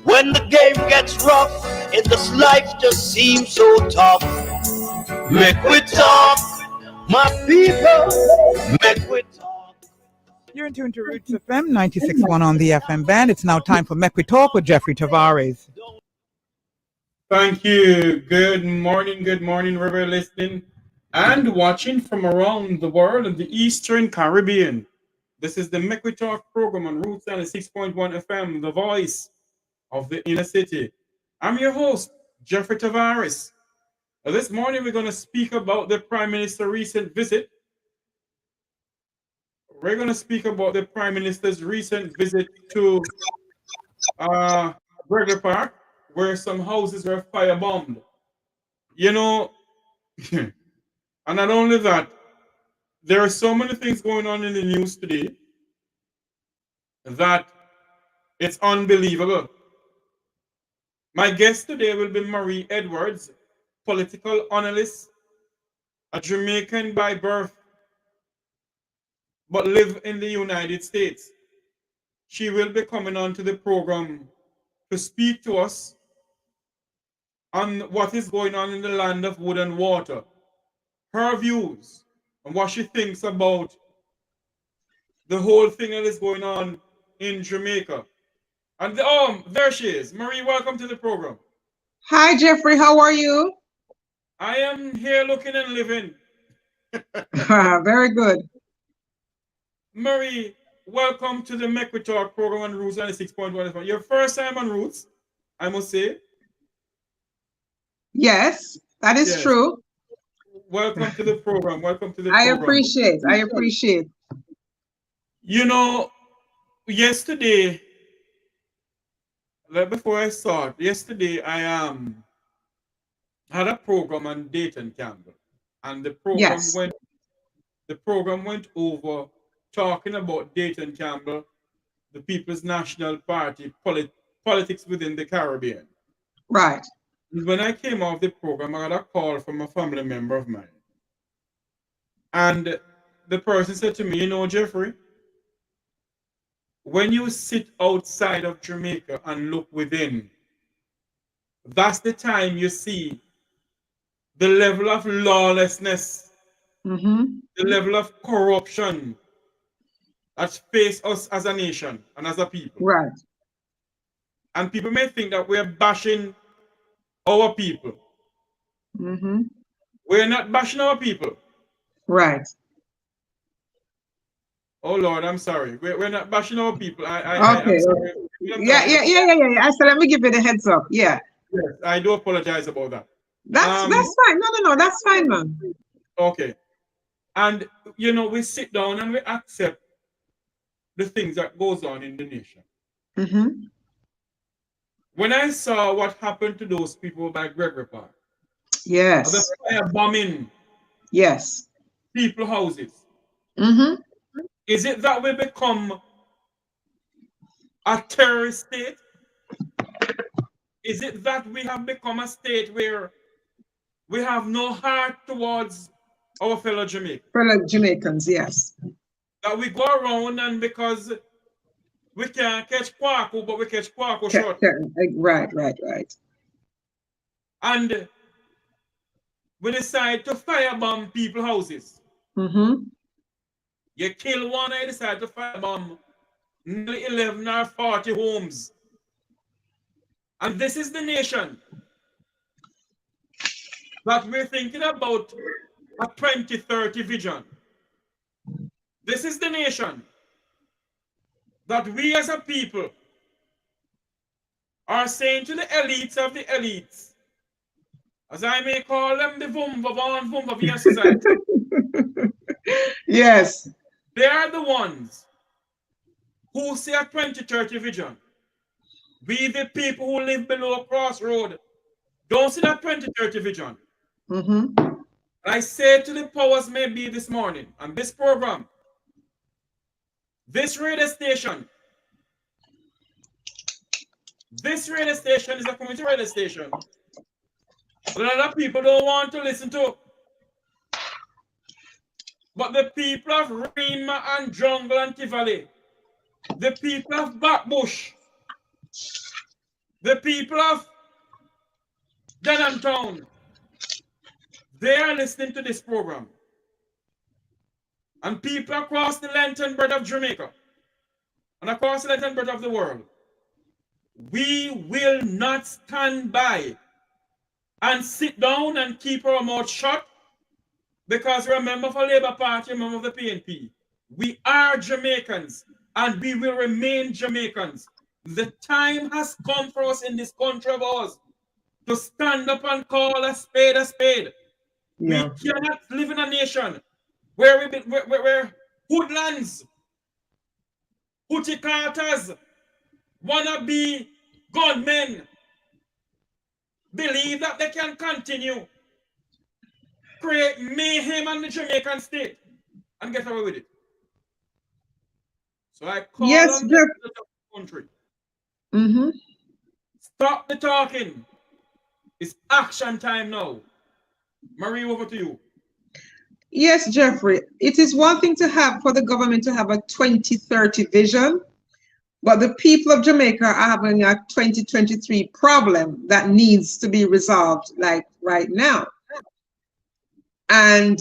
When the game gets rough and this life just seems so tough, make we talk, my people, make we talk. You're in tune to Roots FM 96.1 on the FM band. It's now time for Mec We Talk with Jeffrey Tavares. Thank you. Good morning, wherever you're listening and watching from around the world in the Eastern Caribbean. This is the Mec We Talk program on Roots 96.1 FM, the voice of the inner city. I'm your host, Jeffrey Tavares. This morning we're going to speak about the Prime Minister's recent visit. We're going to speak about the Prime Minister's recent visit to Gregory Park, where some houses were firebombed. You know, and not only that, there are so many things going on in the news today that it's unbelievable. My guest today will be Marie Edwards, political analyst, a Jamaican by birth, but live in the United States. She will be coming on to the program to speak to us on what is going on in the land of wood and water, her views, and what she thinks about the whole thing that is going on in Jamaica. And there she is. Marie, welcome to the program. Hi, Jeffrey. How are you? I am here looking and living. Very good. Marie, welcome to the Mec We Talk program on Roots 96.1. Your first time on Roots, I must say. Yes, that is true. Welcome to the program. Welcome to the I program. appreciate. You know, yesterday, before I start, yesterday I had a program on Dayton Campbell, and the program went over talking about Dayton Campbell, the People's National Party, politics within the Caribbean. Right. When I came off the program, I got a call from a family member of mine. And the person said to me, you know, Jeffrey, when you sit outside of Jamaica and look within, that's the time you see the level of lawlessness, the level of corruption that face us as a nation and as a people. Right. And people may think that we're bashing our people. We're not bashing our people. Right. Oh Lord, I'm sorry. We're not bashing our people. Okay. I'm sorry. Yeah. I said, let me give you the heads up. Yeah. Yes, I do apologize about that. That's fine. No, that's fine, man. Okay. And you know, we sit down and we accept the things that goes on in the nation. When I saw what happened to those people by Gregory Park, yes, the fire bombing, yes, people houses, is it that we become a terrorist state? Is it that we have become a state where we have no heart towards our fellow Jamaicans? Fellow Jamaicans, yes. That we go around and because we can't catch Kwaku, but we catch Kwaku short. Right. And we decide to firebomb people's houses. You kill one, I decide to firebomb nearly 11 or 40 homes. And this is the nation that we're thinking about a 2030 vision. This is the nation that we as a people are saying to the elites of the elites, as I may call them, the Vumba society. Yes. They are the ones who see a 2030 vision. We, the people who live below Crossroad, don't see that 2030 vision. I say to the powers may be this morning, on this program, this radio station is a community radio station. But a lot of people don't want to listen to. But the people of Rima and Jungle and Tivoli, the people of Backbush, the people of Denhamtown, they are listening to this program. And people across the length and breadth of Jamaica and across the length and breadth of the world, we will not stand by and sit down and keep our mouth shut because we're a member of a Labour Party, a member of the PNP. We are Jamaicans and we will remain Jamaicans. The time has come for us in this country of ours to stand up and call a spade a spade. Yeah. We cannot live in a nation where hoodlums, hootie carters, wannabe gunmen believe that they can continue create mayhem on the Jamaican state and get away with it. So I call on the country. Stop the talking. It's action time now. Marie, over to you. Yes, Jeffrey. It is one thing to have for the government to have a 2030 vision, but the people of Jamaica are having a 2023 problem that needs to be resolved, like right now. And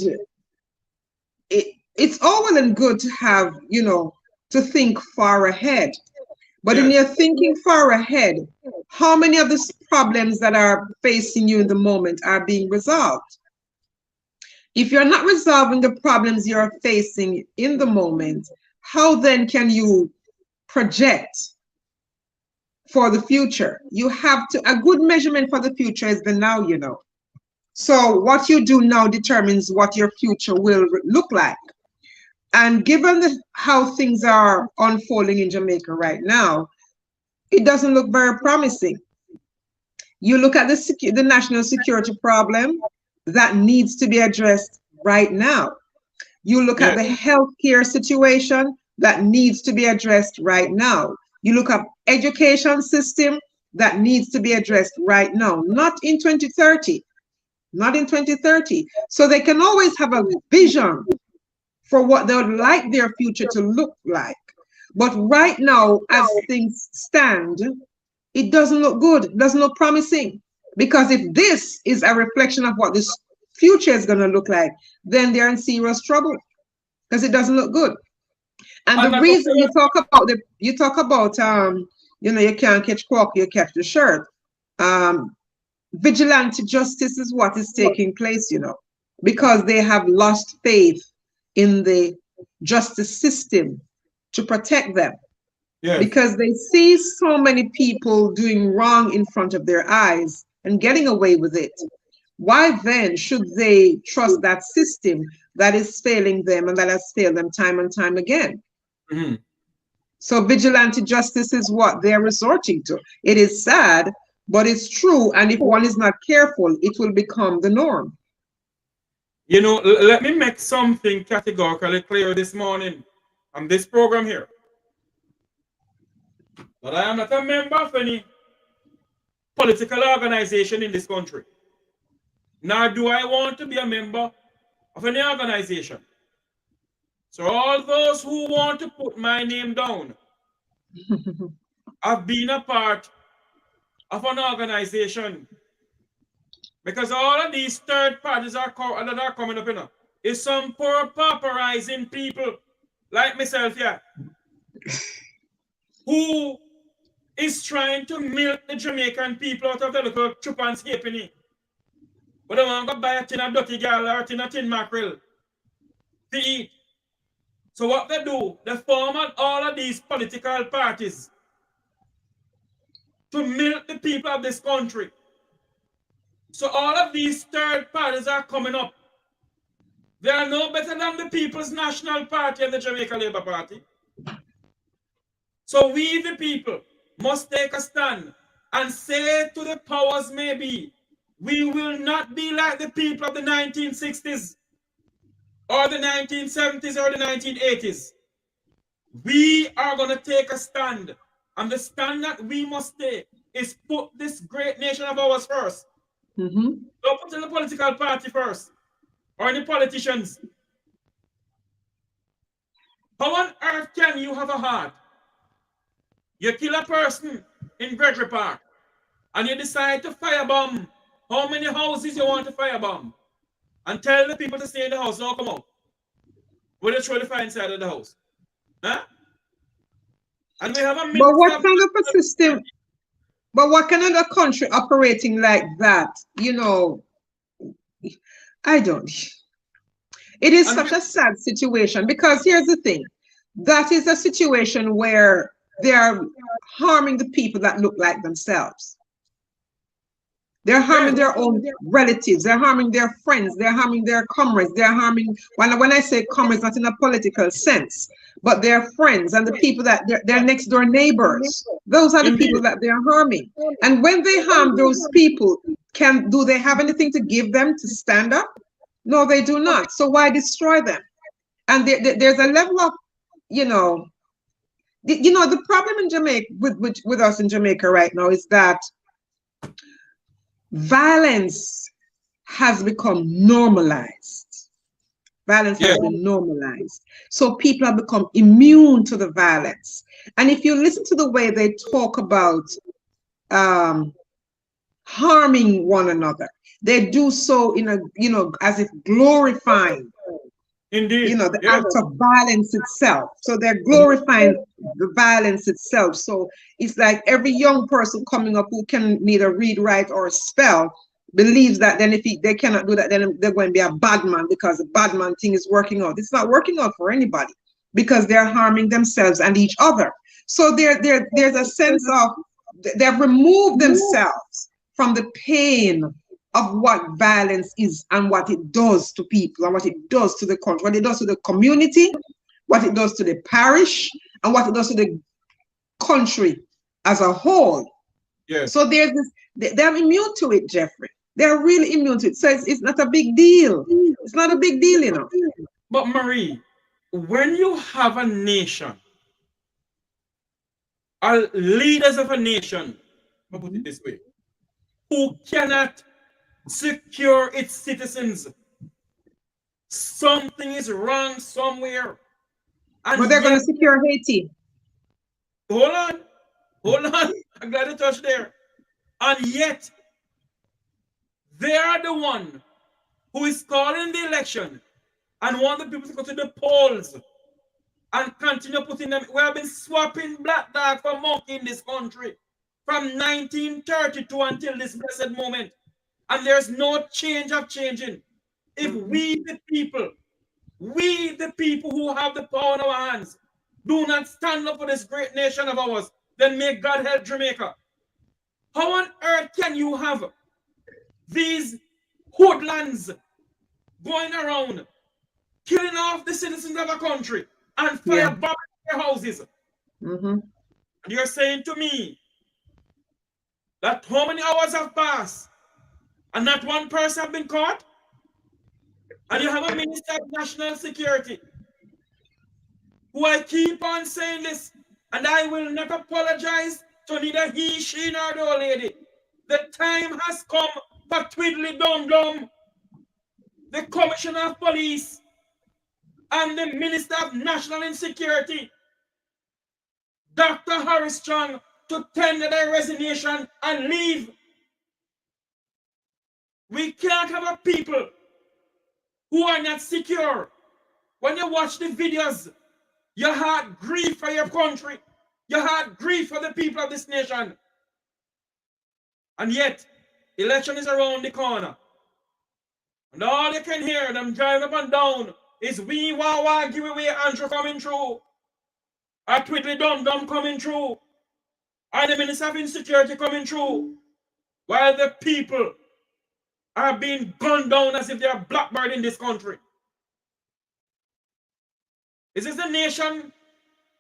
it's all well and good to have, you know, to think far ahead. But in your thinking far ahead, how many of the problems that are facing you in the moment are being resolved? If you're not resolving the problems you're facing in the moment, how then can you project for the future? You have to, a good measurement for the future is the now, you know. So what you do now determines what your future will look like. And given how things are unfolding in Jamaica right now, it doesn't look very promising. You look at the national security problem that needs to be addressed right now. You look at the healthcare situation that needs to be addressed right now. You look at education system that needs to be addressed right now, not in 2030, not in 2030. So they can always have a vision for what they would like their future to look like. But right now, as things stand, it doesn't look good, it doesn't look promising. Because if this is a reflection of what this future is going to look like, then they're in serious trouble because it doesn't look good. And the reason you talk about you know, you can't catch Quack, you catch the shirt. Vigilante justice is what is taking place, you know, because they have lost faith in the justice system to protect them. Because they see so many people doing wrong in front of their eyes and getting away with it. Why then should they trust that system that is failing them and that has failed them time and time again? So vigilante justice is what they're resorting to. It is sad, but it's true. And if one is not careful, it will become the norm. You know, let me make something categorically clear this morning on this program here. That I am not a member of any political organization in this country. Nor do I want to be a member of any organization. So all those who want to put my name down have been a part of an organization. Because all of these third parties that are coming up, you know, is some poor pauperizing people like myself here, who is trying to milk the Jamaican people out of the little chup and halfpenny. But they want to buy a tin of dirty girl or a tin of tin mackerel to eat. So what they do, they form all of these political parties to milk the people of this country. So all of these third parties are coming up. They are no better than the People's National Party and the Jamaica Labour Party. So we, the people, must take a stand and say to the powers may be, we will not be like the people of the 1960s or the 1970s or the 1980s. We are going to take a stand. And the stand that we must take is put this great nation of ours first. Don't put in the political party first or any politicians. How on earth can you have a heart You kill a person in Gregory Park and you decide to firebomb how many houses you want to firebomb and tell the people to stay in the house, don't come out. Will you throw the fire inside of the house? Huh? And we have a minister. But what kind of a system? But what kind of a country operating like that? You know, I don't. It is such a sad situation because here's the thing. That is a situation where they are harming the people that look like themselves. They're harming their own relatives. They're harming their friends. They're harming their comrades. They're harming, when I say comrades, not in a political sense, but their friends and the people that they're next door neighbors. Those are the people that they're harming. And when they harm those people, do they have anything to give them to stand up? No, they do not. So why destroy them? And there's a level of, the problem in Jamaica, with us in Jamaica right now is that violence has become normalized. Violence has been normalized. So people have become immune to the violence. And if you listen to the way they talk about harming one another, they do so in a, as if glorifying, the act of violence itself. So they're glorifying the violence itself. So it's like every young person coming up who can neither read, write, or spell believes that then if they cannot do that, then they're going to be a bad man because the bad man thing is working out. It's not working out for anybody because they're harming themselves and each other. So there's a sense of they've removed themselves from the pain of what violence is and what it does to people and what it does to the country, what it does to the community, what it does to the parish, and what it does to the country as a whole. Yes. So there's this, they're immune to it, Jeffrey. They're really immune to it. So it's not a big deal. It's not a big deal, But Marie, when you have a nation, leaders of a nation, I'll put it this way, who cannot secure its citizens, something is wrong somewhere. And but they're going to secure Haiti. Hold on. I'm glad to touch there. And yet, they are the one who is calling the election and want the people to go to the polls and continue putting them. We have been swapping black dog for monkey in this country from 1932 until this blessed moment. And there's no change of changing. If we the people who have the power in our hands, do not stand up for this great nation of ours, then may God help Jamaica. How on earth can you have these hoodlums going around, killing off the citizens of a country and firebombing their houses? You're saying to me that how many hours have passed and not one person have been caught? And you have a Minister of National Security who I keep on saying this, and I will not apologize to neither he, she, nor the old lady. The time has come for Twiddly Dum Dum, the Commissioner of Police, and the Minister of National Insecurity, Dr. Harris Strong, to tender their resignation and leave. We can't have a people who are not secure. When you watch the videos, your heart grief for your country. Your heart grief for the people of this nation. And yet, election is around the corner. And all you can hear them driving up and down is we wah give away Andrew coming through. Or Twiddly Dum Dum coming through. Or the Minister of Insecurity coming through. While the people are being gunned down as if they are blackbird in this country. Is this the nation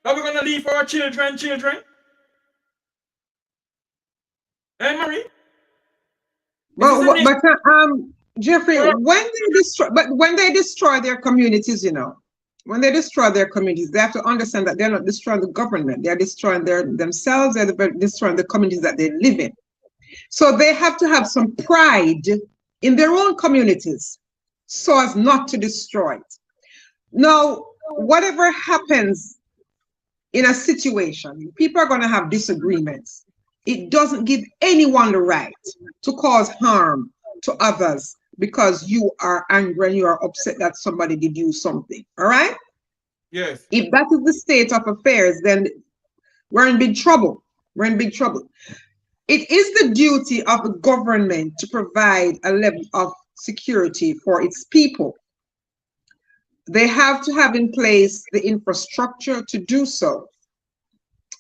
that we're going to leave for our children? Hey, Marie? Jeffrey, when they destroy their communities, when they destroy their communities, they have to understand that they're not destroying the government. They're destroying themselves. They're destroying the communities that they live in. So they have to have some pride in their own communities so as not to destroy it. Now, whatever happens in a situation, people are going to have disagreements. It doesn't give anyone the right to cause harm to others because you are angry and you are upset that somebody did you something. All right? Yes. If that is the state of affairs, then we're in big trouble. We're in big trouble. It is the duty of the government to provide a level of security for its people. They have to have in place the infrastructure to do so.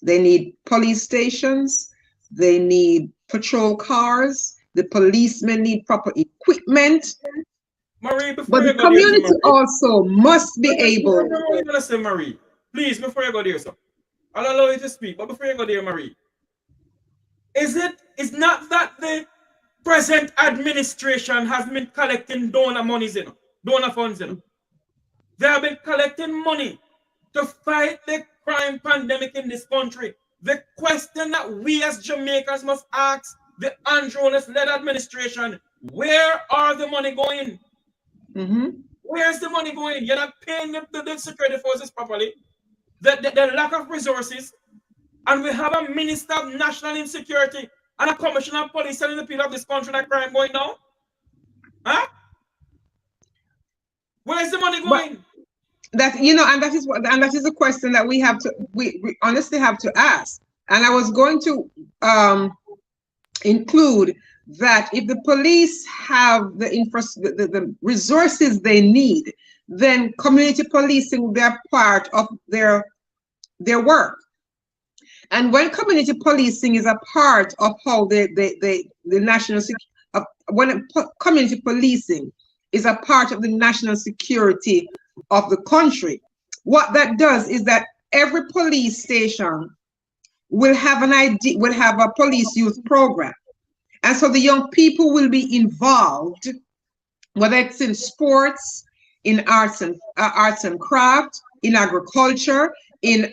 They need police stations, they need patrol cars, the policemen need proper equipment. Marie, before But the you go there, community Marie. also must be able. Listen, Marie, please, before you go there, sir, I'll allow you to speak, but before you go there, Marie, it's not that the present administration has been collecting donor monies, donor funds, They have been collecting money to fight the crime pandemic in this country. The question that we as Jamaicans must ask the Andrew Holness led administration, where are the money going? Where's the money going? You're not paying the security forces properly. The lack of resources. And we have a minister of national insecurity and a commissioner of police telling the people of this country that crime going down. Huh? Where's the money going? That and that is a question that we honestly have to ask. And I was going to include that if the police have the resources they need, then community policing will be a part of their work. And when community policing is a part of how the national community policing is a part of the national security of the country, what that does is that every police station will have a police youth program. And so the young people will be involved, whether it's in sports, in arts and craft, in agriculture, in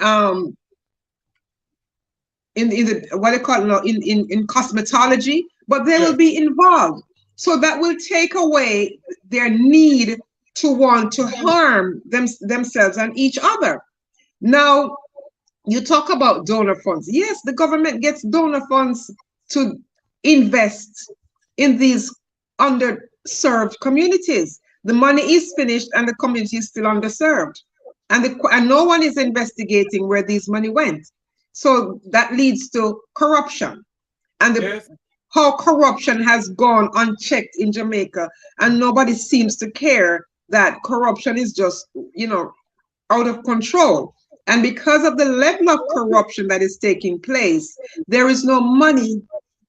what they call in cosmetology, but they will be involved. So that will take away their need to want to harm themselves and each other. Now, you talk about donor funds. Yes, the government gets donor funds to invest in these underserved communities. The money is finished and the community is still underserved. And no one is investigating where these money went. So that leads to corruption. And how corruption has gone unchecked in Jamaica, and nobody seems to care that corruption is just, out of control. And because of the level of corruption that is taking place, there is no money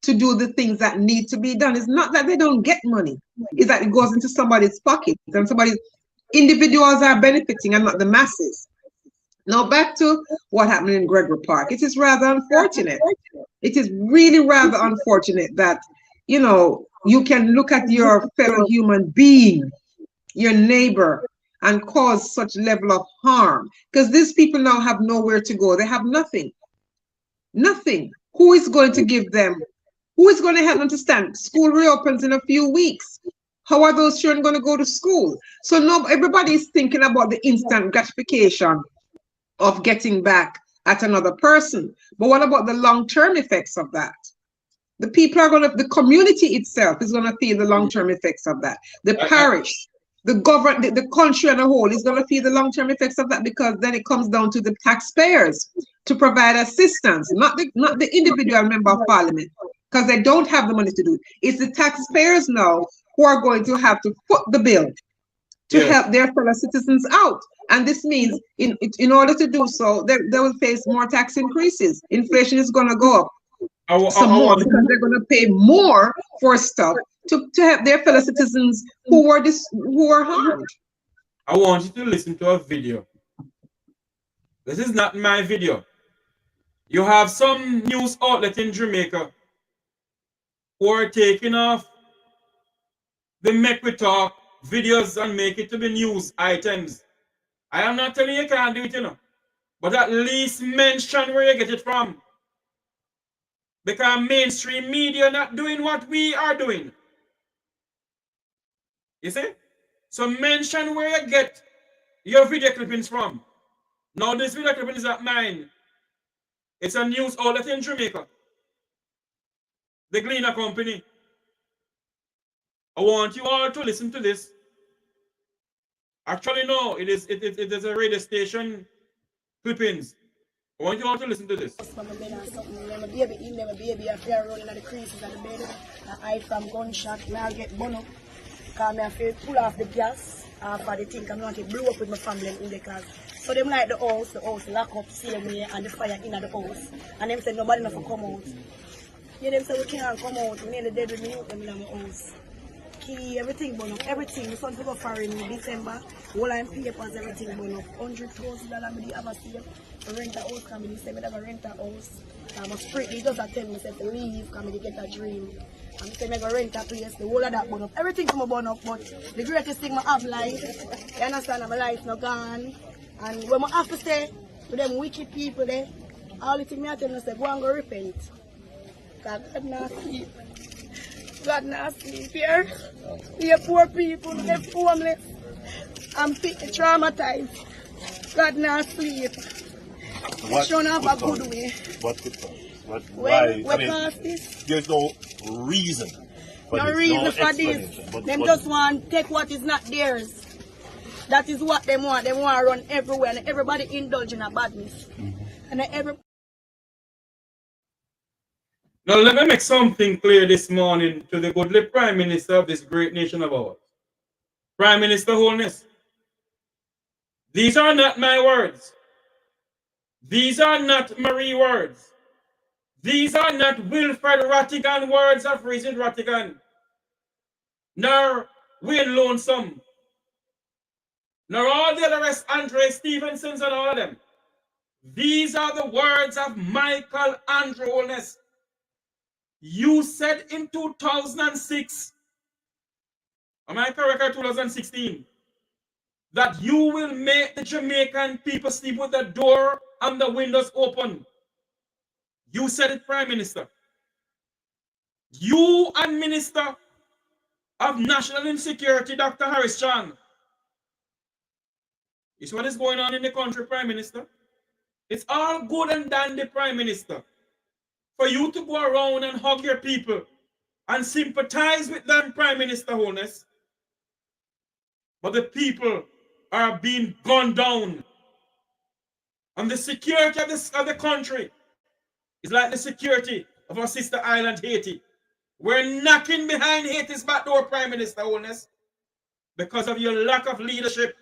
to do the things that need to be done. It's not that they don't get money, it's that it goes into somebody's pocket, and individuals are benefiting and not the masses. Now back to what happened in Gregory Park. It is rather unfortunate. It is really rather unfortunate that, you can look at your fellow human being, your neighbor, and cause such level of harm. Because these people now have nowhere to go. They have nothing. Nothing. Who is going to give them? Who is going to help them to stand? School reopens in a few weeks. How are those children going to go to school? So now everybody is thinking about the instant gratification of getting back at another person. But what about the long-term effects of that? The people are the community itself is going to feel the long-term effects of that. The parish, the government, the country as a whole is going to feel the long-term effects of that, because then it comes down to the taxpayers to provide assistance, not the individual member of parliament, because they don't have the money to do it. It's the taxpayers now who are going to have to foot the bill to help their fellow citizens out. And this means in order to do so, they will face more tax increases. Inflation is going to go up some more, because they're going to pay more for stuff to help their fellow citizens who are harmed. I want you to listen to a video. This is not my video. You have some news outlet in Jamaica who are taking off the Make We Talk videos and make it to be news items. I am not telling you can't do it, but at least mention where you get it from. Because mainstream media not doing what we are doing. You see? So mention where you get your video clippings from. Now this video clipping is not mine. It's a news outlet in Jamaica. The Gleaner Company. I want you all to listen to this. Actually, no, it is a radio station clippings. I want you all to listen to this. My baby, I feel rolling at the creases of the bed. I from gunshot, now I get bun up. Because I feel pull off the gas. After the thing, I'm going to blow up with my family in the car. So them like the house lock up, same way, and the fire in the house. And them say nobody enough to come out. Yeah, them say we can't come out. We nearly dead with me, them in my house. Key, everything burn up, everything. The son to go foreign in December. All I'm papers, everything burn up. $100,000 I have a save. To rent a house, come in, say I have a rent a house. I'm a spirit, he does tell me, say to leave, come in, get a dream. I'm saying I go rent a place, the whole of that burn up. Everything come burn up, but the greatest thing I have life, you understand, my life not gone. And when I have to stay with them wicked people there, all the thing I tell them is go and go repent. Because God not sleep. God not sleep here. We are poor people, we are homeless. I'm traumatized. God not sleep. Showing up a good way. What could cause? Why? What caused this? There's no reason for no this. Reason no for this. Them just want to take what is not theirs. That is what they want. They want to run everywhere and everybody indulge in a badness. And Now let me make something clear this morning to the goodly Prime Minister of this great nation of ours. Prime Minister Holness. These are not my words. These are not Marie words. These are not Wilfred Rattigan words of Regent Rattigan. Nor Wayne Lonesome. Nor all the other rest, Andre Stevensons and all of them. These are the words of Michael Andrew Holness. You said in 2006, am I correct, or 2016, that you will make the Jamaican people sleep with the door and the windows open. You said it, Prime Minister. You and Minister of National Insecurity, Dr. Harris Chang. Is what is going on in the country, Prime Minister. It's all good and dandy, Prime Minister, for you to go around and hug your people and sympathize with them, Prime Minister Holness. But the people are being gunned down. And the security of the country is like the security of our sister island, Haiti. We're knocking behind Haiti's back door, Prime Minister Holness, because of your lack of leadership.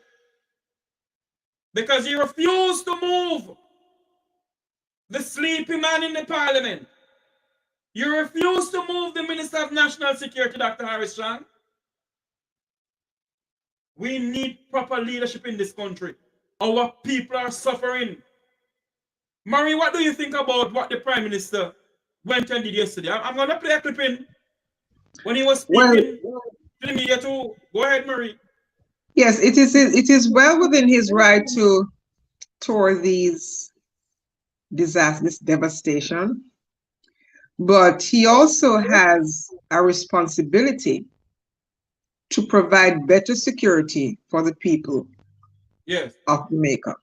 Because you refuse to move the sleepy man in the parliament. You refuse to move the Minister of National Security, Dr. Harris Chang. We need proper leadership in this country. Our people are suffering. Marie, what do you think about what the Prime Minister went and did yesterday? I'm going to play a clip in when he was speaking to the media too. Go ahead, Marie. Yes, it is well within his right to tour these disasters, this devastation, but he also has a responsibility to provide better security for the people of Jamaica.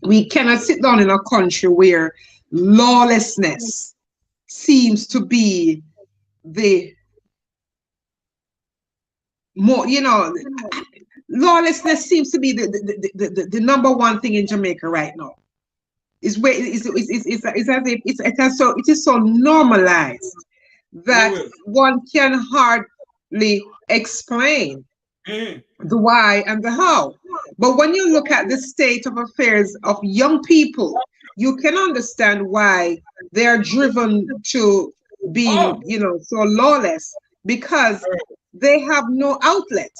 We cannot sit down in a country where lawlessness seems to be the more, lawlessness seems to be the number one thing in Jamaica right now. It's where it is so normalized that one can hardly explain the why and the how. But when you look at the state of affairs of young people, you can understand why they are driven to being, so lawless, because they have no outlet.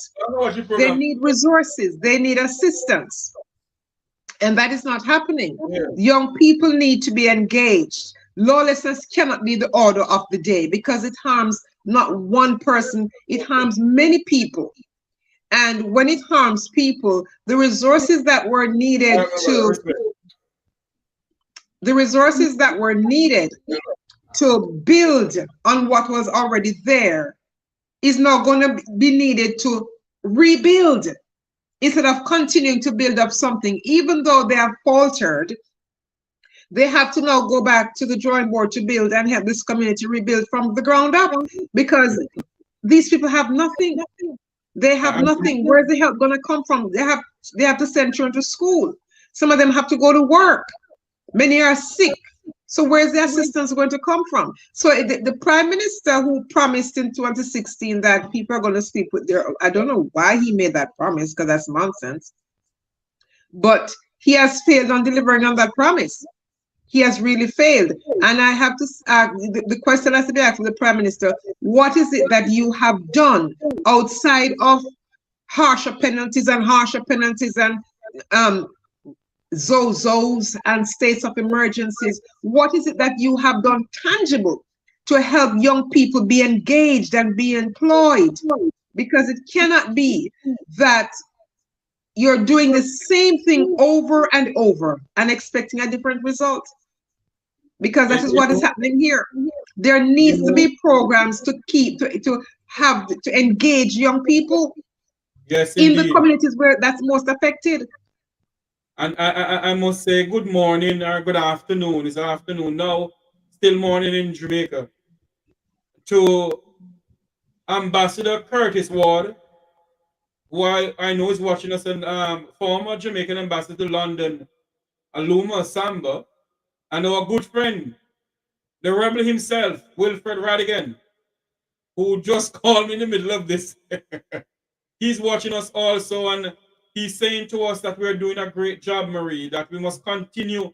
They need resources. They need assistance. And that is not happening. Young people need to be engaged. Lawlessness cannot be the order of the day because it harms not one person, it harms many people. And when it harms people, the resources that were needed to build on what was already there is now going to be needed to rebuild instead of continuing to build up something. Even though they have faltered, They have to now go back to the drawing board to build and help this community rebuild from the ground up, because these people have nothing. They have nothing. Where's the help going to come from? They have to send children to school. Some of them have to go to work. Many are sick. So where's the assistance going to come from? So the prime minister who promised in 2016 that people are going to sleep with their, I don't know why he made that promise, because that's nonsense. But he has failed on delivering on that promise. He has really failed. And I have to the question has to be asked to the prime minister: what is it that you have done outside of harsher penalties and zozos and states of emergencies? What is it that you have done tangible to help young people be engaged and be employed? Because it cannot be that you're doing the same thing over and over and expecting a different result, because that is what is happening here. There needs to be programs to engage young people in the communities where that's most affected. And I must say good morning or good afternoon. It's afternoon now, still morning in Jamaica, to Ambassador Curtis Ward, who I know is watching us, and former Jamaican ambassador to London, Aluma Samba, and our good friend, the rebel himself, Wilfred Radigan, who just called me in the middle of this. He's watching us also, and he's saying to us that we're doing a great job, Marie, that we must continue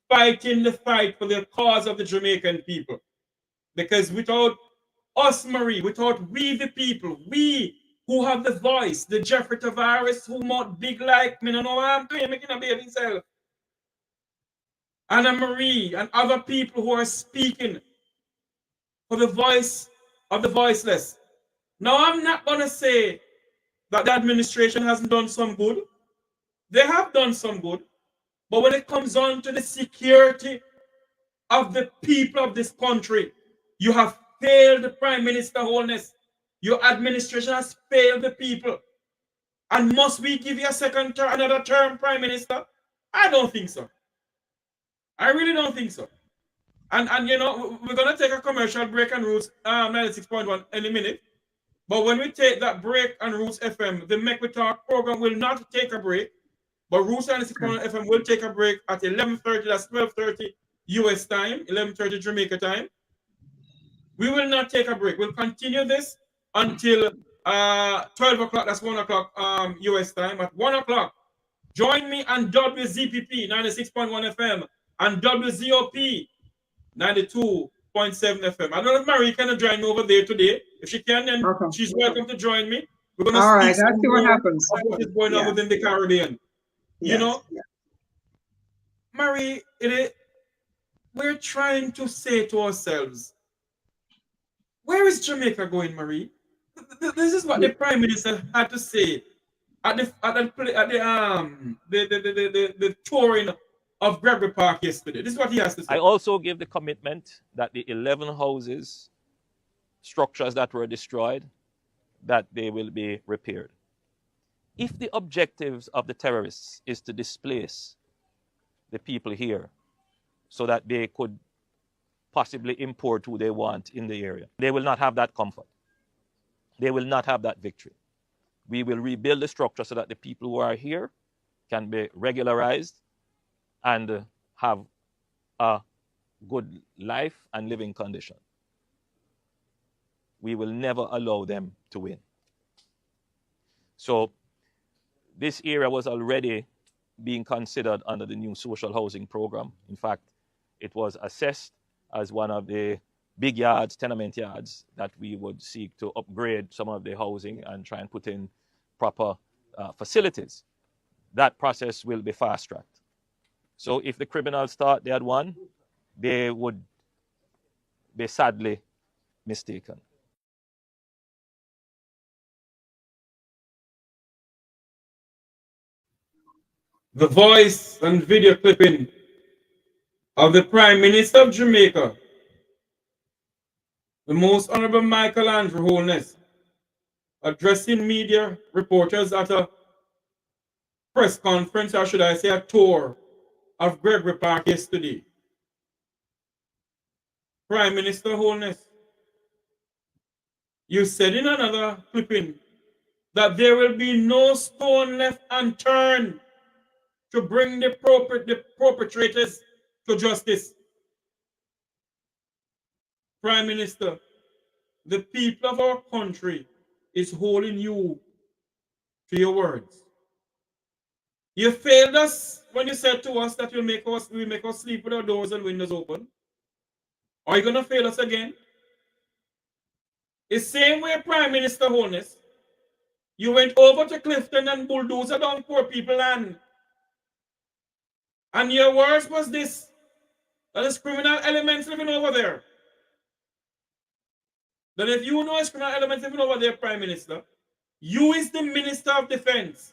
fighting the fight for the cause of the Jamaican people. Because without us, Marie, without we the people, we who have the voice, the Jeffrey Tavares, who not big like me, no know what I'm doing, making a baby himself. Anna Marie and other people who are speaking for the voice of the voiceless. Now, I'm not going to say that the administration hasn't done some good. They have done some good. But when it comes on to the security of the people of this country, you have failed, Prime Minister Holness. Your administration has failed the people. And must we give you another term, Prime Minister? I don't think so. I really don't think so. And you know, we're going to take a commercial break on Roots 96.1 in a minute. But when we take that break on Roots FM, the Make We Talk program will not take a break. But Roots 96.1 FM will take a break at 11:30, that's 12:30 US time, 11:30 Jamaica time. We will not take a break. We'll continue this until 12 o'clock, that's 1 o'clock US time. At 1 o'clock, join me on WZPP 96.1 FM and WZOP 92.7 FM. I don't know if Marie can join me over there today. If she can, then she's welcome to join me. We're going to all right, let's see what happens. What is going on within the Caribbean. Yes. You know, Marie, we're trying to say to ourselves, where is Jamaica going, Marie? This is what the Prime Minister had to say at the touring of Gregory Park yesterday. This is what he has to say. I also gave the commitment that the 11 houses, structures that were destroyed, that they will be repaired. If the objectives of the terrorists is to displace the people here so that they could possibly import who they want in the area, they will not have that comfort. They will not have that victory. We will rebuild the structure so that the people who are here can be regularized and have a good life and living condition. We will never allow them to win. So this area was already being considered under the new social housing program. In fact, it was assessed as one of the big yards, tenement yards, that we would seek to upgrade some of the housing and try and put in proper facilities. That process will be fast-tracked. So if the criminals thought they had won, they would be sadly mistaken. The voice and video clipping of the Prime Minister of Jamaica, the Most Honorable Michael Andrew Holness, addressing media reporters at a press conference, or should I say a tour, of Gregory Park yesterday. Prime Minister Holness, you said in another clipping that there will be no stone left unturned to bring the perpetrators to justice. Prime Minister, the people of our country is holding you to your words. You failed us when you said to us that we make us sleep with our doors and windows open. Are you going to fail us again? The same way, Prime Minister Holness, you went over to Clifton and bulldozer down poor people land. And your words was this, that there's criminal elements living over there. Then if you know there's criminal elements living over there, Prime Minister, you is the Minister of Defense.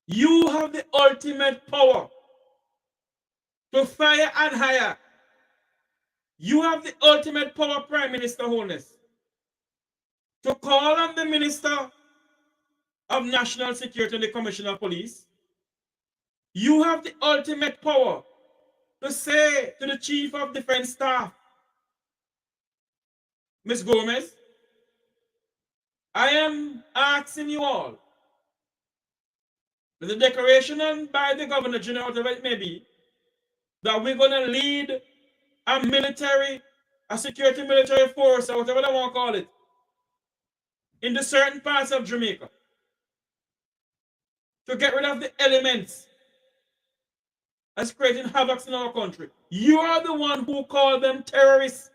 You have the ultimate power to fire and hire. You have the ultimate power, Prime Minister Holness, to call on the Minister of National Security and the Commissioner of Police. You have the ultimate power to say to the Chief of Defense Staff, Ms. Gomez, I am asking you all, with the declaration by the Governor General, whatever it may be, that we're going to lead a security military force, or whatever they want to call it, in the certain parts of Jamaica, to get rid of the elements that's creating havoc in our country. You are the one who called them terrorists.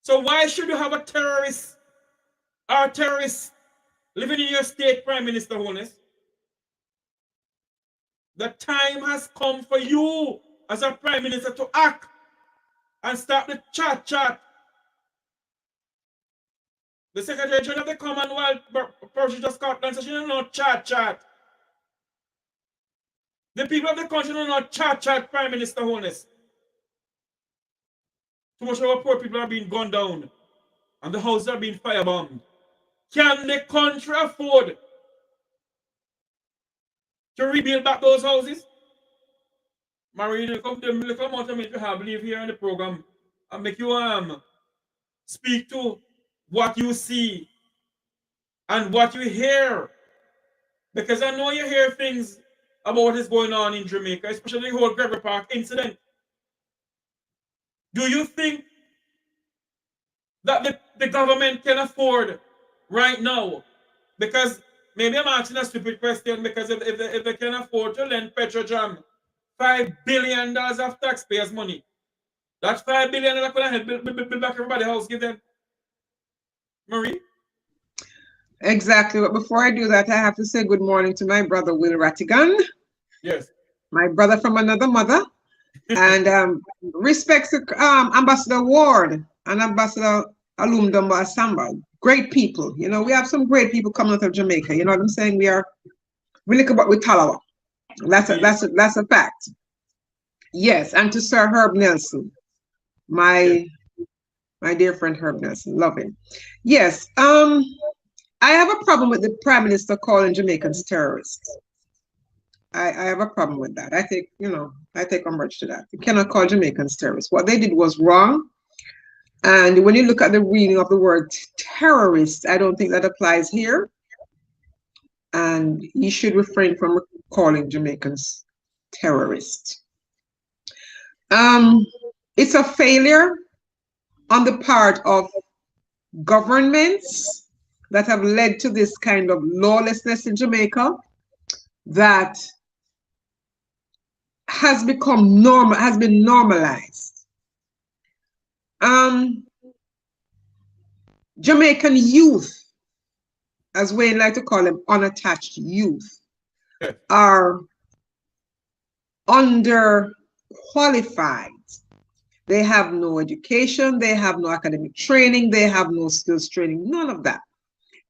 So why should you have a terrorist or terrorists living in your state, Prime Minister Holness? The time has come for you as a Prime Minister to act and stop the chat. The Secretary General of the Commonwealth, Professor Scotland, says she don't know chat. The people of the country don't know chat, Prime Minister Holness. Too much of our poor people are being gunned down and the houses are being firebombed. Can the country afford to rebuild back those houses? Marie, look amount of minutes you have leave here in the program and make you speak to what you see and what you hear. Because I know you hear things about what is going on in Jamaica, especially the whole Gregory Park incident. Do you think that the government can afford right now? Because maybe I'm asking a stupid question, because if they can afford to lend Petrojam $5 billion of taxpayers' money, that's $5 billion that could have build back everybody's house, give them. Marie? Exactly. But before I do that, I have to say good morning to my brother, Will Rattigan. Yes. My brother from another mother. And respects to Ambassador Ward and Ambassador Alumdamba Samba. Great people. You know, we have some great people coming out of Jamaica. You know what I'm saying? We look about with Talawa. That's a fact. Yes, and to Sir Herb Nelson, my dear friend Herb Nelson, love him. Yes, I have a problem with the Prime Minister calling Jamaicans terrorists. I have a problem with that. I take umbrage to that. You cannot call Jamaicans terrorists. What they did was wrong. And when you look at the meaning of the word terrorist, I don't think that applies here. And you should refrain from calling Jamaicans terrorists. It's a failure on the part of governments that have led to this kind of lawlessness in Jamaica that has become normal, has been normalized. Jamaican youth, as Wayne like to call them, unattached youth, are underqualified. They have no education, they have no academic training, they have no skills training, none of that.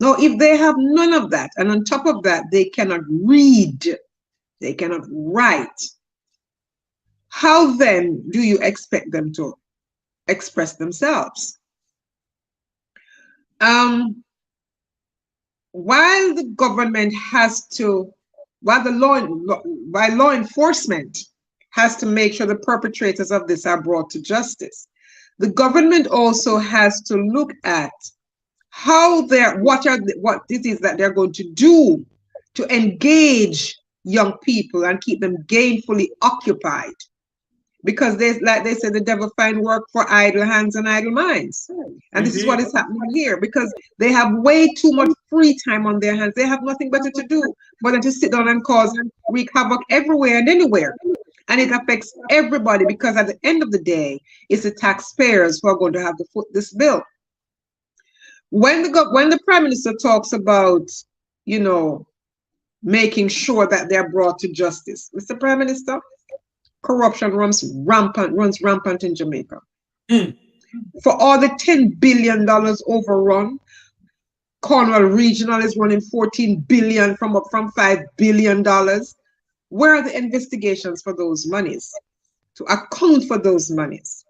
Now, if they have none of that, and on top of that, they cannot read, they cannot write, how then do you expect them to express themselves? While the government has to, while law enforcement has to make sure the perpetrators of this are brought to justice. The government also has to look at how what it is that they're going to do to engage young people and keep them gainfully occupied. Because like they say, the devil find work for idle hands and idle minds. And this is what is happening here, because they have way too much free time on their hands. They have nothing better to do but than to sit down and wreak havoc everywhere and anywhere. And it affects everybody, because at the end of the day, it's the taxpayers who are going to have to foot this bill. When the Prime Minister talks about, you know, making sure that they're brought to justice, Mr. Prime Minister, corruption runs rampant in Jamaica. For all the $10 billion overrun, Cornwall Regional is running $14 billion from $5 billion. Where are the investigations for those monies to account for those monies?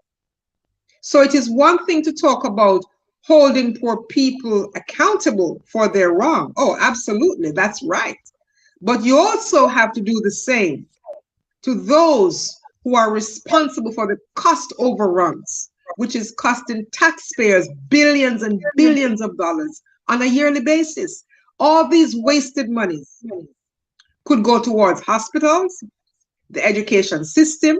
So it is one thing to talk about holding poor people accountable for their wrong. Oh, absolutely, that's right. But you also have to do the same to those who are responsible for the cost overruns, which is costing taxpayers billions and billions of dollars on a yearly basis. All these wasted monies could go towards hospitals, the education system,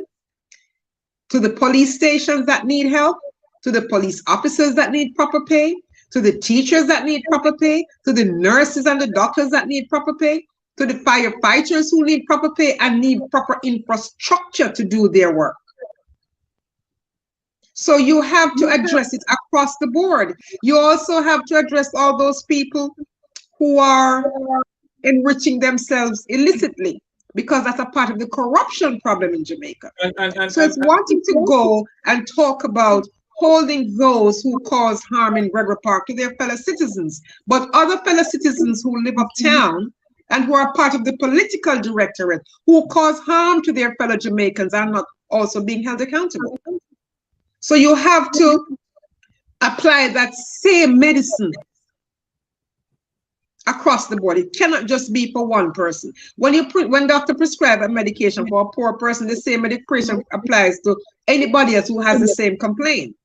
to the police stations that need help, to the police officers that need proper pay, to the teachers that need proper pay, to the nurses and the doctors that need proper pay, to the firefighters who need proper pay and need proper infrastructure to do their work. So you have to address it across the board. You also have to address all those people who are enriching themselves illicitly, because that's a part of the corruption problem in Jamaica. So it's wanting to go and talk about holding those who cause harm in Gregory Park to their fellow citizens, but other fellow citizens who live uptown and who are part of the political directorate who cause harm to their fellow Jamaicans are not also being held accountable. So you have to apply that same medicine across the board. It cannot just be for one person. When doctor prescribe a medication for a poor person, the same medication applies to anybody else who has the same complaint.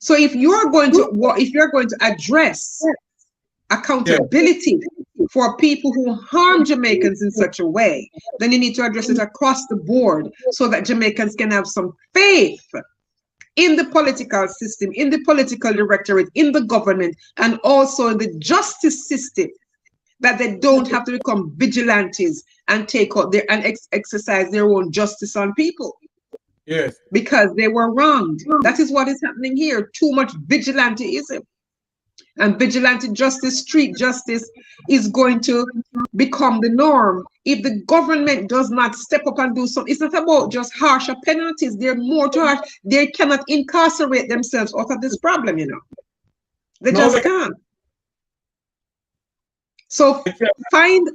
So if you're going to address accountability for people who harm Jamaicans in such a way, then you need to address it across the board so that Jamaicans can have some faith in the political system, in the political directorate, in the government, and also in the justice system, that they don't have to become vigilantes and take out exercise their own justice on people. Yes. Because they were wronged. That is what is happening here. Too much vigilanteism. And vigilante justice, street justice, is going to become the norm if the government does not step up and do something. It's not about just harsher penalties. They're more too harsh. They cannot incarcerate themselves out of this problem, you know. They just can't. So find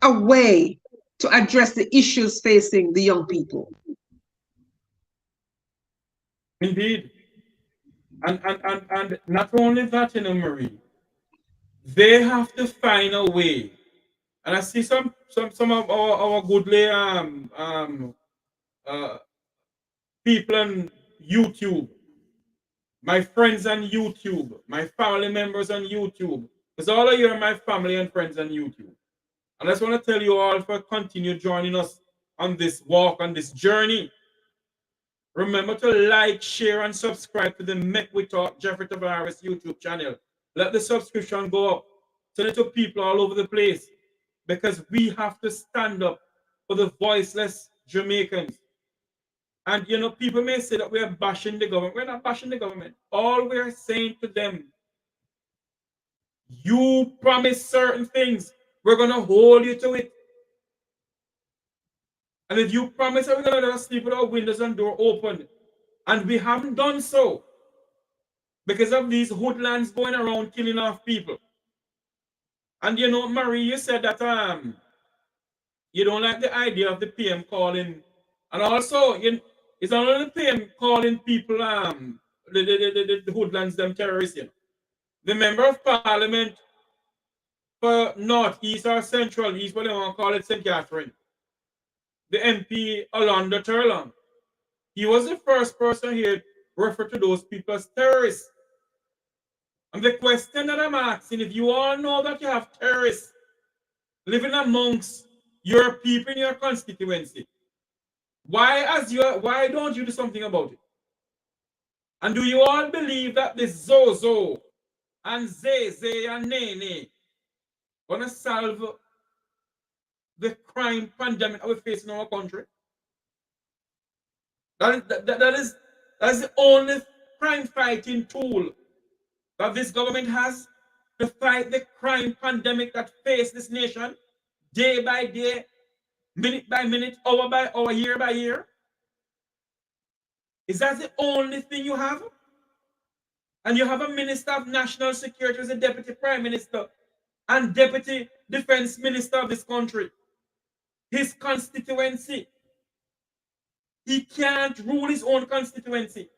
a way to address the issues facing the young people. Indeed. And not only that, you know, Marie, they have to find a way. And I see some of our goodly people on YouTube, my friends on YouTube, my family members on YouTube, because all of you are my family and friends on YouTube. And I just want to tell you all for continue joining us on this walk, on this journey. Remember to like, share, and subscribe to the Make We Talk Jeffrey Tavares YouTube channel. Let the subscription go up. Send it to people all over the place, because we have to stand up for the voiceless Jamaicans. And, you know, people may say that we are bashing the government. We're not bashing the government. All we're saying to them, you promise certain things, we're going to hold you to it. And if you promise that we're going to let us sleep with our windows and door open, and we haven't done so because of these hoodlums going around killing off people. And you know, Marie, you said that you don't like the idea of the PM calling, and also it's not only the PM calling people the hoodlums, them terrorists. You know. The member of parliament for North East or Central East, what they want to call it, St. Catherine. the MP Alonda Turlong. He was the first person here refer to those people as terrorists. And the question that I'm asking, if you all know that you have terrorists living amongst your people in your constituency, why don't you do something about it? And do you all believe that this Zozo and Zeze and Nene gonna solve the crime pandemic that we face in our country? That is the only crime fighting tool that this government has to fight the crime pandemic that faces this nation day by day, minute by minute, hour by hour, year by year. Is that the only thing you have? And you have a Minister of National Security as a Deputy Prime Minister and Deputy Defense Minister of this country. His constituency. He can't rule his own constituency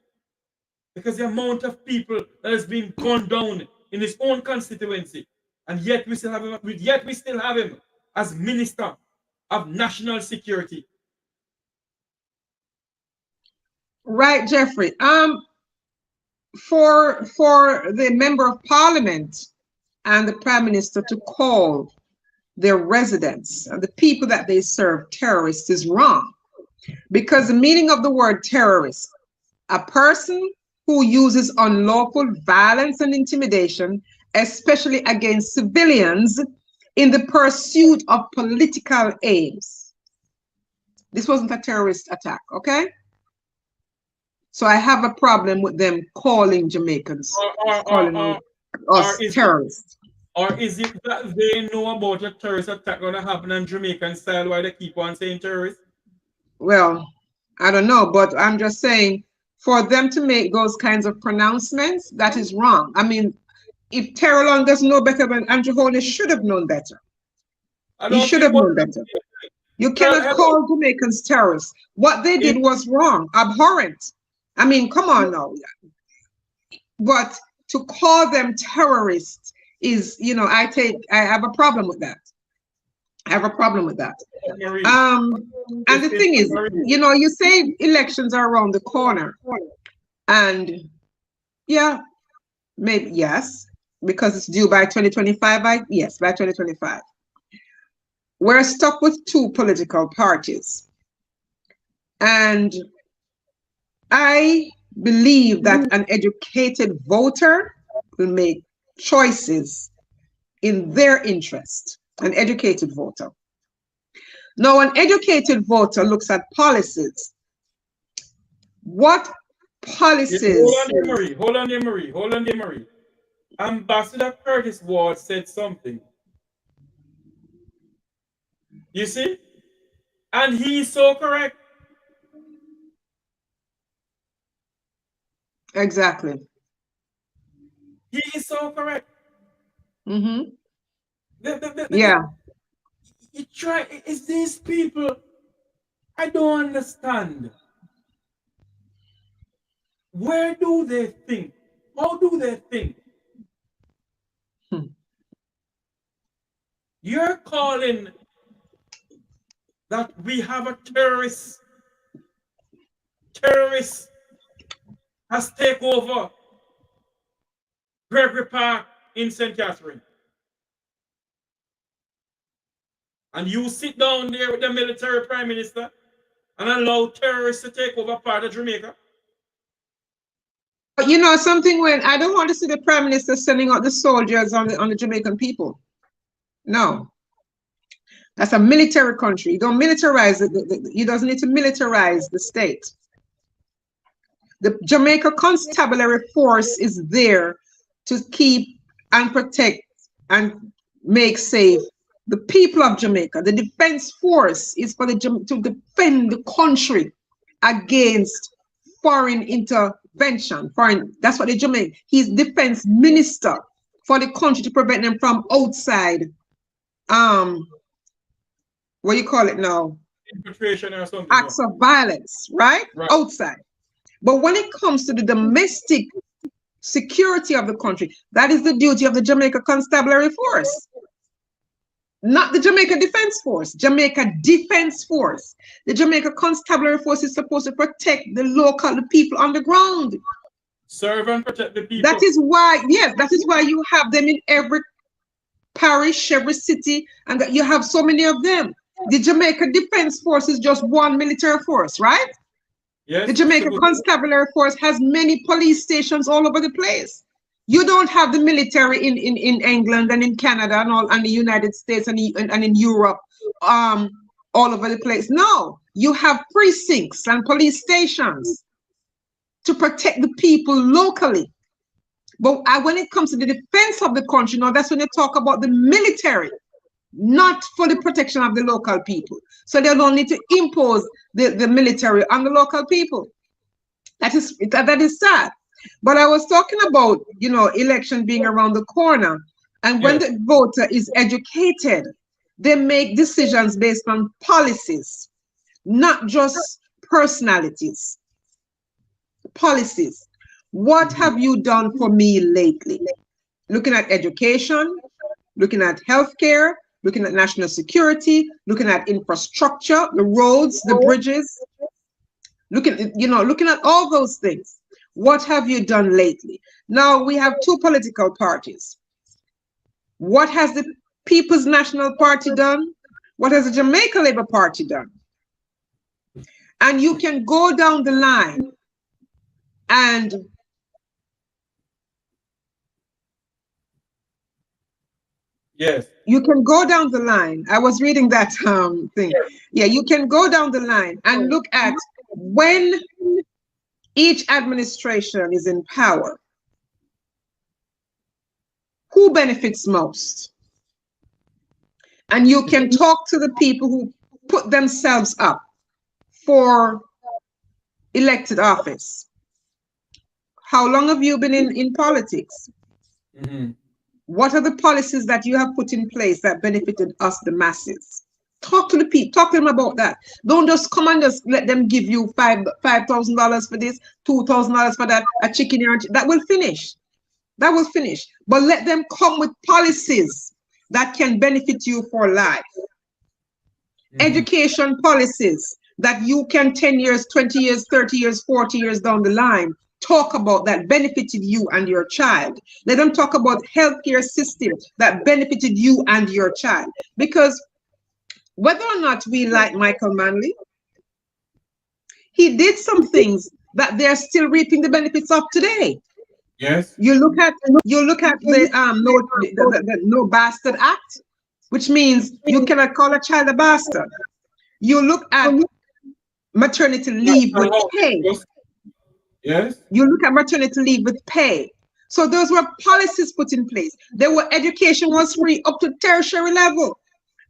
because the amount of people that has been gunned down in his own constituency, and yet we still have him, as Minister of National Security. Right, Jeffrey. For the Member of Parliament and the Prime Minister to call their residents and the people that they serve terrorists is wrong. Because the meaning of the word terrorist, a person who uses unlawful violence and intimidation, especially against civilians, in the pursuit of political aims. This wasn't a terrorist attack, okay? So I have a problem with them calling Jamaicans, calling us terrorists. Or is it that they know about a terrorist attack going to happen in Jamaican style while they keep on saying terrorists? Well, I don't know, but I'm just saying, for them to make those kinds of pronouncements, that is wrong. I mean, if Terrelon doesn't know better, then Andrew Holness should have known better. He should have known better. You cannot call Jamaicans terrorists. What they did was wrong, abhorrent. I mean, come on now. But to call them terrorists is, you know, I have a problem with that. I have a problem with that. And the thing is, you know, you say elections are around the corner. And yeah, maybe yes, because it's due by 2025. Yes, by 2025. We're stuck with two political parties. And I believe that an educated voter will make choices in their interest. An educated voter. Now, an educated voter looks at policies. What policies? Hold on there, Marie. Ambassador Curtis Ward said something. You see? And he's so correct. Exactly. He is so correct. Mm-hmm. Yeah. You try, it's these people. I don't understand. Where do they think? How do they think? You're calling that we have a terrorist has taken over Gregory Park in St. Catherine. And you sit down there with the military prime minister and allow terrorists to take over part of Jamaica? But you know something, when I don't want to see the prime minister sending out the soldiers on the Jamaican people. No. That's a military country. You don't militarize it. He doesn't need to militarize the state. The Jamaica Constabulary Force is there to keep and protect and make safe the people of Jamaica. The defense force is for to defend the country against foreign intervention. That's what the Jamaica. He's defense minister for the country to prevent them from outside. What do you call it now? Infiltration or something. Acts of violence, right? Outside. But when it comes to the domestic security of the country, that is the duty of the Jamaica Constabulary Force. Not the Jamaica Defense Force, Jamaica Defense Force. The Jamaica Constabulary Force is supposed to protect the local, the people on the ground. Serve and protect the people. That is why, yes, that is why you have them in every parish, every city, and that you have so many of them. The Jamaica Defense Force is just one military force, right? Yes, the Jamaica Constabulary Force has many police stations all over the place. You don't have the military in England and in Canada and all, and the United States and in Europe, all over the place. No, you have precincts and police stations to protect the people locally. But when it comes to the defense of the country, now that's when you talk about the military, not for the protection of the local people. So they don't need to impose the military on the local people. That is sad. But I was talking about, election being around the corner. And when the voter is educated, they make decisions based on policies, not just personalities. Policies. What have you done for me lately? Looking at education, looking at healthcare, looking at national security, looking at infrastructure, the roads, the bridges, looking at all those things. What have you done lately? Now we have two political parties. What has the People's National Party done? What has the Jamaica Labour Party done? And you can go down the line and yes, you can go down the line. I was reading that thing. Yeah, you can go down the line and look at when each administration is in power, who benefits most? And you can talk to the people who put themselves up for elected office. How long have you been in politics? Mm-hmm. What are the policies that you have put in place that benefited us, the masses? Talk to the people, talk to them about that. Don't just come and just let them give you $5,000 for this, $2,000 for that, a chicken ear. That will finish. That will finish. But let them come with policies that can benefit you for life. Mm-hmm. Education policies that you can 10 years, 20 years, 30 years, 40 years down the line, talk about that benefited you and your child. Let them talk about healthcare system that benefited you and your child. Because whether or not we like Michael Manley, he did some things that they're still reaping the benefits of today. Yes. You look at the No Bastard Act, which means you cannot call a child a bastard. You look at maternity leave with pay. Yes. You look at maternity leave with pay. So those were policies put in place. Education was free up to tertiary level.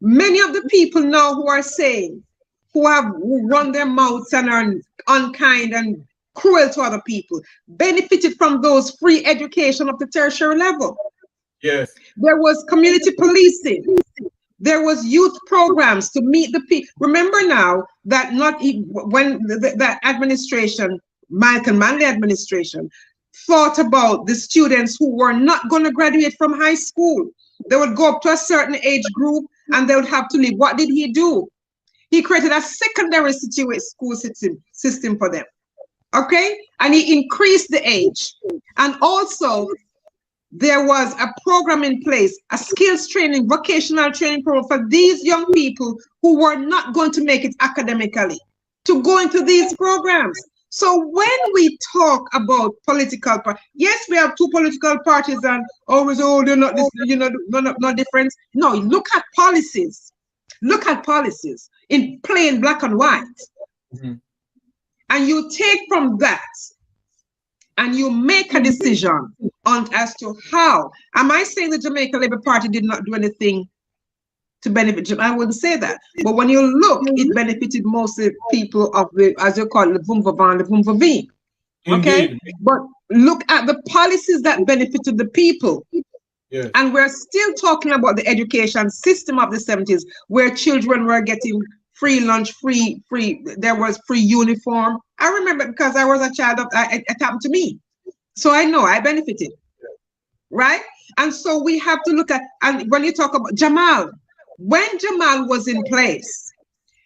Many of the people now who are saying, who run their mouths and are unkind and cruel to other people, benefited from those free education up to tertiary level. Yes. There was community policing. There was youth programs to meet the people. Remember now that when that administration, Michael Manley administration, thought about the students who were not going to graduate from high school. They would go up to a certain age group and they would have to leave. What did he do? He created a secondary school system for them. Okay? And he increased the age. And also, there was a program in place, a skills training, vocational training program for these young people who were not going to make it academically to go into these programs. So when we talk about political parties, yes, we have two political parties and they're not this, no difference. No, look at policies. Look at policies in plain black and white. Mm-hmm. And you take from that and you make a decision as to how. Am I saying the Jamaica Labour Party did not do anything to benefit? I wouldn't say that. But when you look, it benefited most of the people of the, as you call it, the Vumvavan, the Vumvaveen. Okay? Indeed. But look at the policies that benefited the people. Yes. And we're still talking about the education system of the 70s, where children were getting free lunch, free, there was free uniform. I remember because I was a child, it happened to me. So I know I benefited, right? And so we have to look at, and when you talk about Jamal, when Jamal was in place,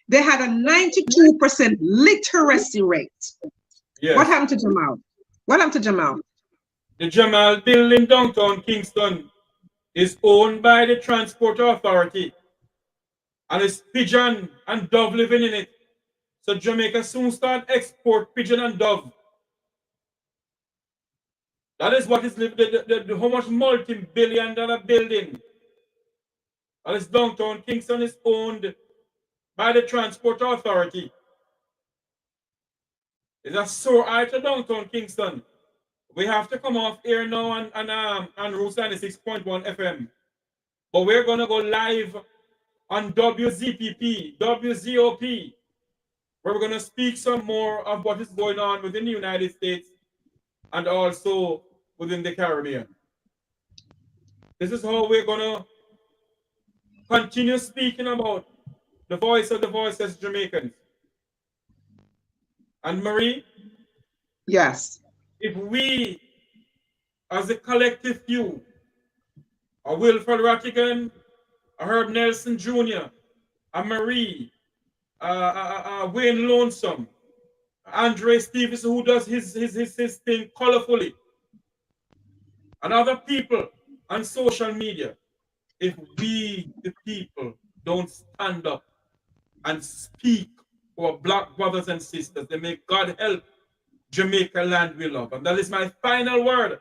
they had a 92% literacy rate. Yes. What happened to Jamal? What happened to Jamal? The Jamal building downtown Kingston is owned by the Transport Authority. And it's pigeon and dove living in it. So Jamaica soon start export pigeon and dove. That is what is the how much multi-billion-dollar building. And it's downtown Kingston is owned by the Transport Authority. It's a sore eye to downtown Kingston. We have to come off here now on Route 96.1 FM. But we're gonna go live on WZPP, WZOP, where we're gonna speak some more of what is going on within the United States and also within the Caribbean. This is how we're gonna continue speaking about the voice of the voiceless Jamaicans. And Marie? Yes. If we, as a collective few, a Wilfred Rattigan, a Herb Nelson Jr., a Marie, Wayne Lonesome, Andre Stevens, who does his thing colorfully, and other people on social media, if we, the people, don't stand up and speak for Black brothers and sisters, then may God help Jamaica land we love. And that is my final word.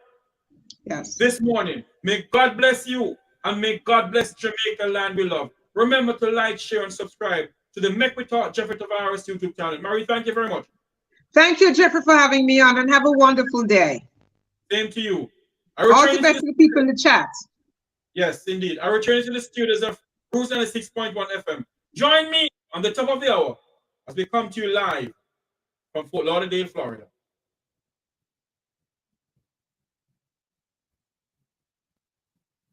Yes. This morning. May God bless you and may God bless Jamaica land we love. Remember to like, share, and subscribe to the Make We Talk Jeffrey Tavares YouTube channel. Marie, thank you very much. Thank you, Jeffrey, for having me on, and have a wonderful day. Same to you. All the best to the people in the chat. Yes, indeed. I return to the studios of Cruise 96.1 FM. Join me on the top of the hour as we come to you live from Fort Lauderdale, Florida.